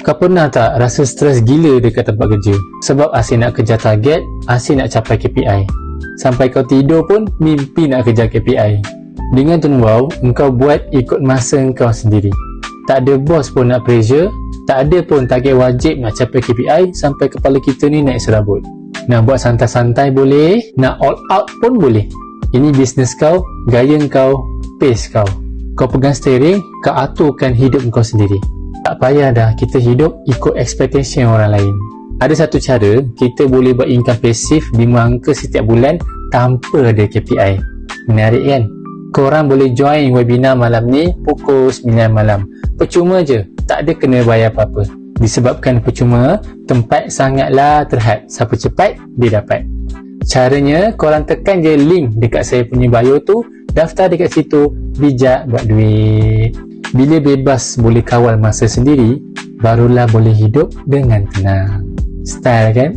Kau pernah tak rasa stres gila dekat tempat kerja? Sebab asyik nak kejar target, asyik nak capai KPI. Sampai kau tidur pun mimpi nak kejar KPI. Dengan Tunwow, engkau buat ikut masa engkau sendiri. Tak ada bos pun nak pressure, tak ada pun target wajib nak capai KPI sampai kepala kita ni naik serabut. Nak buat santai-santai boleh, nak all out pun boleh. Ini bisnes kau, gaya kau, pace kau. Kau pegang steering, kau aturkan hidup kau sendiri. Tak payah dah kita hidup ikut expectation orang lain. Ada satu cara kita boleh buat income pasif 5 angka setiap bulan tanpa ada KPI. Menarik kan? Korang boleh join webinar malam ni pukul 9 malam. Percuma je, tak ada kena bayar apa-apa. Disebabkan percuma, tempat sangatlah terhad. Siapa cepat, dia dapat. Caranya, korang tekan je link dekat saya punya bio tu, daftar dekat situ, bijak buat duit. Bila bebas boleh kawal masa sendiri, barulah boleh hidup dengan tenang. Style kan?